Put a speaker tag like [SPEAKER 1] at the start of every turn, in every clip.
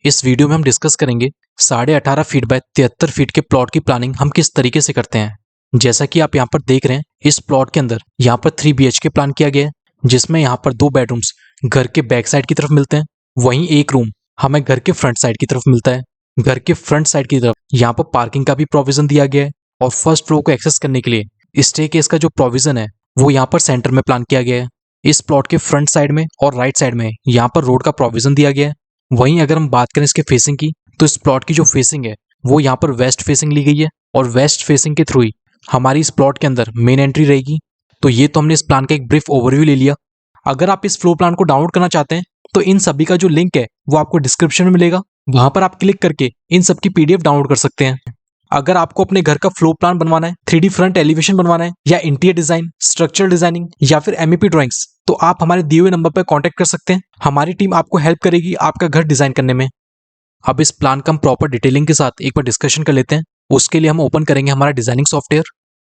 [SPEAKER 1] इस वीडियो में हम डिस्कस करेंगे 18.5 फीट बाय 73 फीट के प्लॉट की प्लानिंग हम किस तरीके से करते हैं। जैसा कि आप यहाँ पर देख रहे हैं, इस प्लॉट के अंदर यहाँ पर 3 BHK प्लान किया गया है, जिसमें यहाँ पर 2 बेडरूम्स घर के बैक साइड की तरफ मिलते हैं। वहीं एक रूम हमें घर के फ्रंट साइड की तरफ मिलता है। घर के फ्रंट साइड की तरफ यहाँ पर पार्किंग का भी प्रोविजन दिया गया है और फर्स्ट फ्लोर को एक्सेस करने के लिए स्टेयरकेस का जो प्रोविजन है वो यहाँ पर सेंटर में प्लान किया गया है। इस प्लॉट के फ्रंट साइड में और राइट साइड में यहाँ पर रोड का प्रोविजन दिया गया है। वहीं अगर हम बात करें इसके फेसिंग की, तो इस प्लॉट की जो फेसिंग है वो यहाँ पर वेस्ट फेसिंग ली गई है और वेस्ट फेसिंग के थ्रू ही हमारी इस प्लॉट के अंदर मेन एंट्री रहेगी। तो ये तो हमने इस प्लान का एक ब्रीफ ओवरव्यू ले लिया। अगर आप इस फ्लोर प्लान को डाउनलोड करना चाहते हैं तो इन सभी का जो लिंक है वो आपको डिस्क्रिप्शन में मिलेगा, वहां पर आप क्लिक करके इन सब की PDF डाउनलोड कर सकते हैं। अगर आपको अपने घर का फ्लोर प्लान बनवाना है, 3D फ्रंट एलिवेशन बनवाना है, या इंटीरियर डिजाइन, स्ट्रक्चरल डिजाइनिंग या फिर MEP ड्राइंग्स, तो आप हमारे दिए हुए नंबर पर कांटेक्ट कर सकते हैं। हमारी टीम आपको हेल्प करेगी आपका घर डिजाइन करने में। अब इस प्लान का हम प्रॉपर डिटेलिंग के साथ एक बार डिस्कशन कर लेते हैं। उसके लिए हम ओपन करेंगे हमारा डिजाइनिंग सॉफ्टवेयर।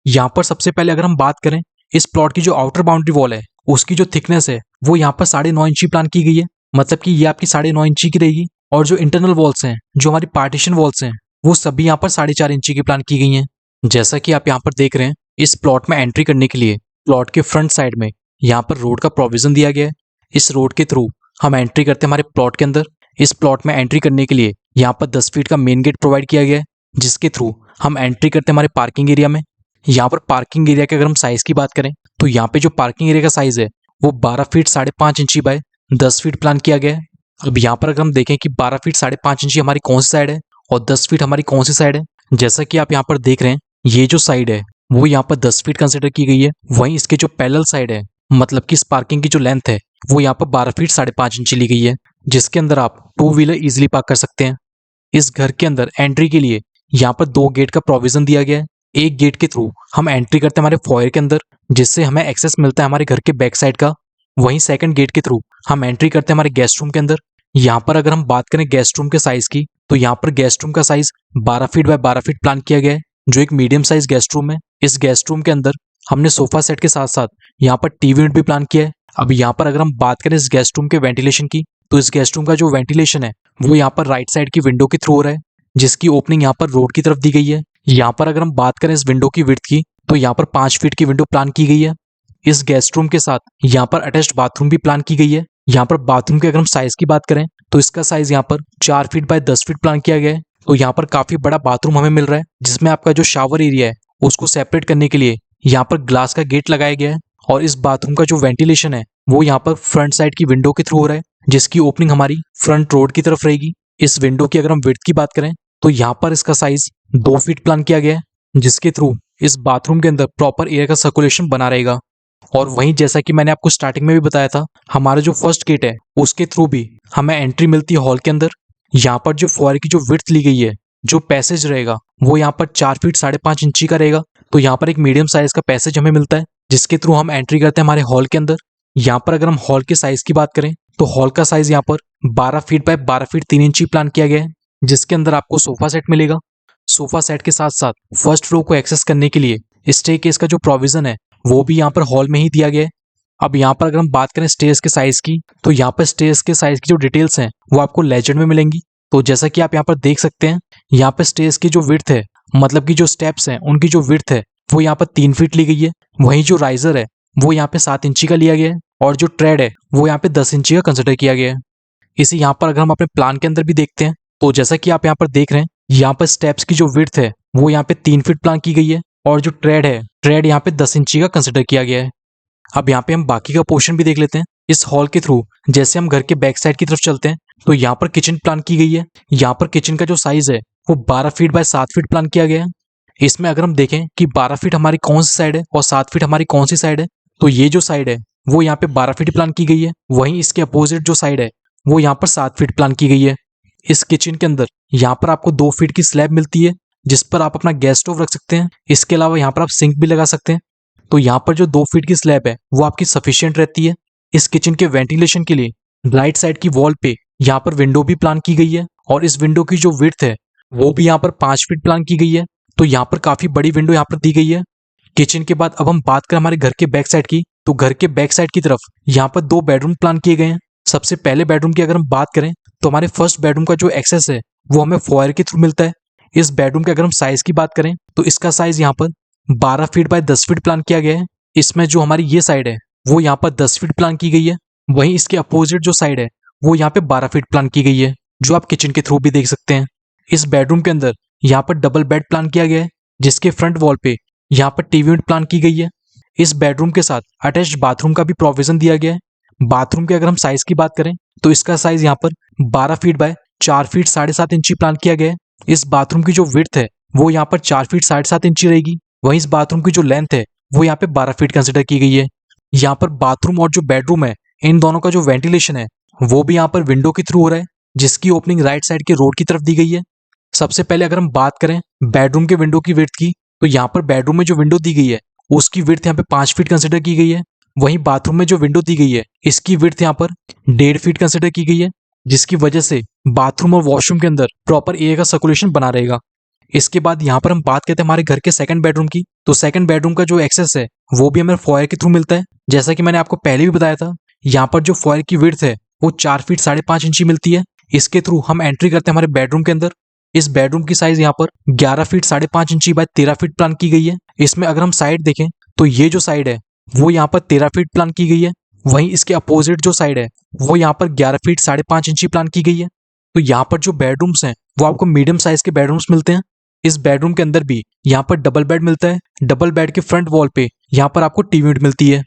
[SPEAKER 1] यहाँ पर सबसे पहले अगर हम बात करें, इस प्लॉट की जो आउटर बाउंड्री वॉल है उसकी जो थिकनेस है वो यहाँ पर 9.5 इंची प्लान की गई है। मतलब कि ये आपकी 9.5 इंची की रहेगी। और जो इंटरनल वॉल्स हैं, जो हमारी पार्टीशन वॉल्स हैं, वो सभी यहाँ पर 4.5 इंची की प्लान की गई हैं। जैसा कि आप यहाँ पर देख रहे हैं, इस प्लॉट में एंट्री करने के लिए प्लॉट के फ्रंट साइड में यहाँ पर रोड का प्रोविजन दिया गया है। इस रोड के थ्रू हम एंट्री करते हैं हमारे प्लॉट के अंदर। इस प्लॉट में एंट्री करने के लिए यहाँ पर 10 फीट का मेन गेट प्रोवाइड किया गया है, जिसके थ्रू हम एंट्री करते हैं हमारे पार्किंग एरिया में। यहाँ पर पार्किंग एरिया की अगर हम साइज की बात करें तो यहाँ पे जो पार्किंग एरिया का साइज है वो 12 फीट 5.5 इंची बाय 10 फीट प्लान किया गया है। अब यहाँ पर अगर हम देखें कि 12 फीट 5.5 इंची हमारी कौन सी साइड है और 10 फीट हमारी कौन सी साइड है, जैसा कि आप यहाँ पर देख रहे हैं, ये जो साइड है वो यहाँ पर 10 फीट कंसिडर की गई है। वहीं इसके जो पैरेलल साइड है, मतलब कि इस पार्किंग की जो लेंथ है वो यहाँ पर 12 फीट 5.5 इंची ली गई है, जिसके अंदर आप 2 व्हीलर इजिली पार्क कर सकते हैं। इस घर के अंदर एंट्री के लिए यहाँ पर 2 गेट का प्रोविजन दिया गया है। एक गेट के थ्रू हम एंट्री करते हैं हमारे फॉयर के अंदर, जिससे हमें एक्सेस मिलता है हमारे घर के बैक साइड का। वहीं सेकंड गेट के थ्रू हम एंट्री करते हैं हमारे गेस्ट रूम के अंदर। यहाँ पर अगर हम बात करें गेस्ट रूम के साइज की, तो यहाँ पर गेस्ट रूम का size 12 feet by 12 feet plan किया गया है, जो एक मीडियम साइज गेस्ट रूम है। इस गेस्ट रूम के अंदर हमने सोफा सेट के साथ साथ यहाँ पर टीवी यूनिट भी प्लान किया है। अब यहाँ पर अगर हम बात करें इस गेस्ट रूम के वेंटिलेशन की, तो इस गेस्ट रूम का जो वेंटिलेशन है वो यहाँ पर राइट साइड की विंडो के थ्रू हो रहा है, जिसकी ओपनिंग यहाँ पर रोड की तरफ दी गई है। यहाँ पर अगर हम बात करें इस विंडो की विड्थ की, तो यहाँ पर 5 फीट की विंडो प्लान की गई है। इस गेस्ट रूम के साथ यहाँ पर अटैच्ड बाथरूम भी प्लान की गई है। यहाँ पर बाथरूम के अगर हम साइज की बात करें तो इसका साइज यहाँ पर 4 फीट बाय 10 फीट प्लान किया गया है। तो यहाँ पर काफी बड़ा बाथरूम हमें मिल रहा है, जिसमें आपका जो शावर एरिया है उसको सेपरेट करने के लिए यहाँ पर ग्लास का गेट लगाया गया है। और इस बाथरूम का जो वेंटिलेशन है वो यहाँ पर फ्रंट साइड की विंडो के थ्रू हो रहा है, जिसकी ओपनिंग हमारी फ्रंट रोड की तरफ रहेगी। इस विंडो की अगर हम विड्थ की बात करें तो यहाँ पर इसका साइज 2 फीट प्लान किया गया है, जिसके थ्रू इस बाथरूम के अंदर प्रॉपर एयर का सर्कुलेशन बना रहेगा। और वहीं जैसा कि मैंने आपको स्टार्टिंग में भी बताया था, हमारा जो फर्स्ट गेट है उसके थ्रू भी हमें एंट्री मिलती है हॉल के अंदर। यहाँ पर जो फॉयर की जो विड्थ ली गई है, जो पैसेज रहेगा वो यहाँ पर 4 फीट 5.5 इंची का रहेगा। तो यहाँ पर एक मीडियम साइज का पैसेज हमें मिलता है, जिसके थ्रू हम एंट्री करते हैं हमारे हॉल के अंदर। यहाँ पर अगर हम हॉल के साइज की बात करें तो हॉल का साइज यहाँ पर 12 फीट बाय 12 फीट 3 इंची प्लान किया गया है, जिसके अंदर आपको सोफा सेट मिलेगा। सोफा सेट के साथ साथ फर्स्ट फ्लोर को एक्सेस करने के लिए स्टेयरकेस का जो प्रोविजन है वो भी यहाँ पर हॉल में ही दिया गया है। अब यहाँ पर अगर हम बात करें स्टेयर्स के साइज की, तो यहाँ पर स्टेयर्स के साइज की जो डिटेल्स हैं वो आपको लेजेंड में मिलेंगी। तो जैसा कि आप यहाँ पर देख सकते हैं, यहाँ पर स्टेयर्स की जो विड्थ है, मतलब कि जो स्टेप्स हैं उनकी जो विड्थ है वो यहाँ पर 3 फीट ली गई है। वहीं जो राइजर है वो यहाँ पे 7 इंची का लिया गया है, और जो ट्रेड है वो यहाँ पे 10 इंची का कंसिडर किया गया है। इसी यहाँ पर अगर हम अपने प्लान के अंदर भी देखते हैं, तो जैसा कि आप यहाँ पर देख रहे हैं, यहाँ पर स्टेप्स की जो विड्थ है वो यहाँ पे 3 फीट प्लान की गई है, और जो ट्रेड यहाँ पे 10 इंची का कंसिडर किया गया है। अब यहाँ पे हम बाकी का पोर्शन भी देख लेते हैं। इस हॉल के थ्रू जैसे हम घर के बैक साइड की तरफ चलते हैं तो यहाँ पर किचन प्लान की गई है। यहाँ पर किचन का जो साइज है वो 12 फीट बाय 7 फीट प्लान किया गया है। इसमें अगर हम देखें कि 12 फीट हमारी कौन सी साइड है और 7 फीट हमारी कौन सी साइड है, तो ये जो साइड है वो यहाँ पे 12 फीट प्लान की गई है। वहीं इसके अपोजिट जो साइड है वो यहाँ पर 7 फीट प्लान की गई है। इस किचन के अंदर यहाँ पर आपको 2 फीट की स्लैब मिलती है, जिस पर आप अपना गैस स्टोव रख सकते हैं। इसके अलावा यहाँ पर आप सिंक भी लगा सकते हैं। तो यहाँ पर जो 2 फीट की स्लैब है वो आपकी सफिशिएंट रहती है। इस किचन के वेंटिलेशन के लिए राइट साइड की वॉल पे यहाँ पर विंडो भी प्लान की गई है, और इस विंडो की जो विड्थ है वो भी यहाँ पर 5 फीट प्लान की गई है। तो यहाँ पर काफी बड़ी विंडो यहाँ पर दी गई है। किचन के बाद अब हम बात करें हमारे घर के बैक साइड की, तो घर के बैक साइड की तरफ यहाँ पर 2 बेडरूम प्लान किए गए हैं। सबसे पहले बेडरूम की अगर हम बात करें तो हमारे फर्स्ट बेडरूम का जो एक्सेस है वो हमें फॉयर के थ्रू मिलता है। इस बेडरूम के अगर हम साइज की बात करें तो इसका साइज यहाँ पर 12 फीट बाय 10 फीट प्लान किया गया है। इसमें जो हमारी ये साइड है वो यहाँ पर 10 फीट प्लान की गई है। वहीं इसके अपोजिट जो साइड है वो यहाँ पे 12 फीट प्लान की गई है, जो आप किचन के थ्रू भी देख सकते हैं। इस बेडरूम के अंदर यहाँ पर डबल बेड प्लान किया गया है, जिसके फ्रंट वॉल पे यहाँ पर टीवी यूनिट प्लान की गई है। इस बेडरूम के साथ अटैच्ड बाथरूम का भी प्रोविजन दिया गया है। बाथरूम के अगर हम साइज की बात करें तो इसका साइज यहाँ पर 12 फीट बाय 4 फीट 7.5 इंची प्लान किया गया है। इस बाथरूम की जो विड्थ है वो यहाँ पर 4 फीट 7.5 इंची रहेगी। वहीं इस बाथरूम की जो लेंथ है वो यहाँ पे 12 फीट कंसिडर की गई है। यहाँ पर बाथरूम और जो बेडरूम है इन दोनों का जो वेंटिलेशन है वो भी यहाँ पर विंडो के थ्रू हो रहा है, जिसकी ओपनिंग राइट साइड के रोड की तरफ दी गई है। सबसे पहले अगर हम बात करें बेडरूम के विंडो की विड्थ की, तो यहाँ पर बेडरूम में जो विंडो दी गई है उसकी विड्थ यहाँ पे 5 फीट कंसिडर की गई है। वहीं बाथरूम में जो विंडो दी गई है इसकी विड्थ यहाँ पर 1.5 फीट कंसिडर की गई है, जिसकी वजह से बाथरूम और वॉशरूम के अंदर प्रॉपर एयर का सर्कुलेशन बना रहेगा। इसके बाद यहाँ पर हम बात करते हैं हमारे घर के सेकंड बेडरूम की। तो सेकंड बेडरूम का जो एक्सेस है वो भी हमें फॉयर के थ्रू मिलता है। जैसा कि मैंने आपको पहले भी बताया था, यहाँ पर जो फॉयर की विड्थ है वो 4 फीट 5.5 इंची मिलती है। इसके थ्रू हम एंट्री करते हैं हमारे बेडरूम के अंदर। इस बेडरूम की साइज यहाँ पर 11 फीट 5.5 इंची बाय 13 फीट प्लान की गई है। इसमें अगर हम साइड देखें तो ये जो साइड है वो यहाँ पर 13 फीट प्लान की गई है। वहीं इसके अपोजिट जो साइड है वो यहाँ पर 11 फीट 5.5 इंची प्लान की गई है। तो यहाँ पर जो बेडरूम्स हैं वो आपको मीडियम साइज के बेडरूम्स मिलते हैं। इस बेडरूम के अंदर भी यहाँ पर डबल बेड मिलता है। डबल बेड के फ्रंट वॉल पे यहाँ पर आपको टीवी यूनिट मिलती है।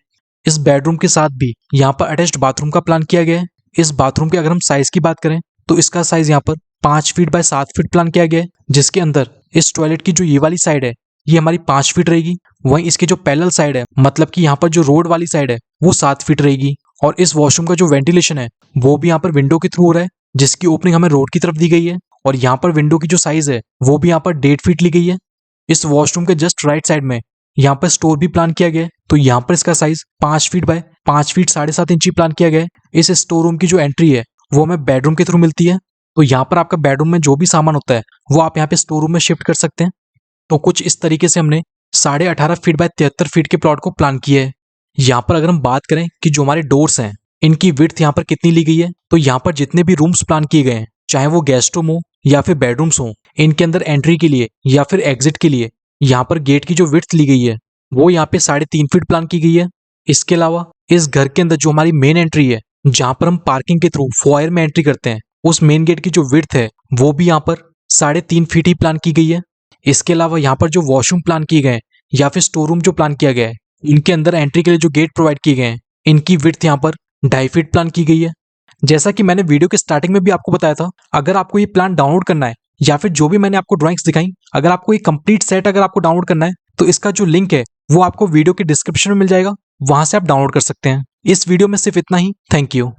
[SPEAKER 1] इस बेडरूम के साथ भी यहाँ पर अटैच्ड बाथरूम का प्लान किया गया है। इस बाथरूम के अगर हम साइज की बात करें तो इसका साइज यहाँ पर 5 फीट बाय 7 फीट प्लान किया गया है, जिसके अंदर इस टॉयलेट की जो ये वाली साइड है ये हमारी 5 फीट रहेगी। वहीं इसकी जो पैरेलल साइड है, मतलब कि यहाँ पर जो रोड वाली साइड है वो 7 फीट रहेगी। और इस वॉशरूम का जो वेंटिलेशन है वो भी यहाँ पर विंडो के थ्रू हो रहा है, जिसकी ओपनिंग हमें रोड की तरफ दी गई है। और यहाँ पर विंडो की जो साइज है वो भी यहाँ पर 1.5 फीट ली गई है। इस वॉशरूम के जस्ट राइट साइड में यहाँ पर स्टोर भी प्लान किया गया है। तो यहाँ पर इसका साइज 5 फीट बाय 5 फीट 7.5 इंची प्लान किया गया है। इस स्टोर रूम की जो एंट्री है वो हमें बेडरूम के थ्रू मिलती है। तो यहाँ पर आपका बेडरूम में जो भी सामान होता है वो आप यहाँ पे स्टोर रूम में शिफ्ट कर सकते हैं। तो कुछ इस तरीके से हमने 18.5 फीट बाय 73 फीट के प्लॉट को प्लान किया है। यहाँ पर अगर हम बात करें कि जो हमारे डोर्स हैं इनकी विड्थ यहाँ पर कितनी ली गई है, तो यहाँ पर जितने भी रूम्स प्लान किए गए हैं, चाहे वो गेस्ट रूम हो या फिर बेडरूम्स हो, इनके अंदर एंट्री के लिए या फिर एग्जिट के लिए यहाँ पर गेट की जो विड्थ ली गई है वो यहाँ पे 3.5 फीट प्लान की गई है। इसके अलावा इस घर के अंदर जो हमारी मेन एंट्री है, जहाँ पर हम पार्किंग के थ्रू फॉयर में एंट्री करते हैं, उस मेन गेट की जो विड्थ है वो भी यहाँ पर 3.5 फीट ही प्लान की गई है। इसके अलावा यहाँ पर जो वॉशरूम प्लान किए गए हैं या फिर स्टोर रूम जो प्लान किया गया है, इनके अंदर एंट्री के लिए जो गेट प्रोवाइड किए गए हैं इनकी विड्थ यहाँ पर 2.5 फीट प्लान की गई है। जैसा कि मैंने वीडियो के स्टार्टिंग में भी आपको बताया था, अगर आपको ये प्लान डाउनलोड करना है या फिर जो भी मैंने आपको ड्राइंग्स दिखाई, अगर आपको ये कंप्लीट सेट अगर आपको डाउनलोड करना है तो इसका जो लिंक है वो आपको वीडियो के डिस्क्रिप्शन में मिल जाएगा, वहां से आप डाउनलोड कर सकते हैं। इस वीडियो में सिर्फ इतना ही। Thank you.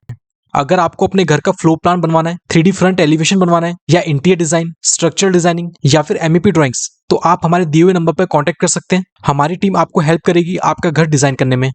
[SPEAKER 1] अगर आपको अपने घर का फ्लोर प्लान बनवाना है, 3D फ्रंट एलिवेशन बनवाना है, या इंटीरियर डिजाइन, स्ट्रक्चरल डिजाइनिंग या फिर MEP ड्राइंग्स, तो आप हमारे दिए हुए नंबर पर कांटेक्ट कर सकते हैं। हमारी टीम आपको हेल्प करेगी आपका घर डिजाइन करने में।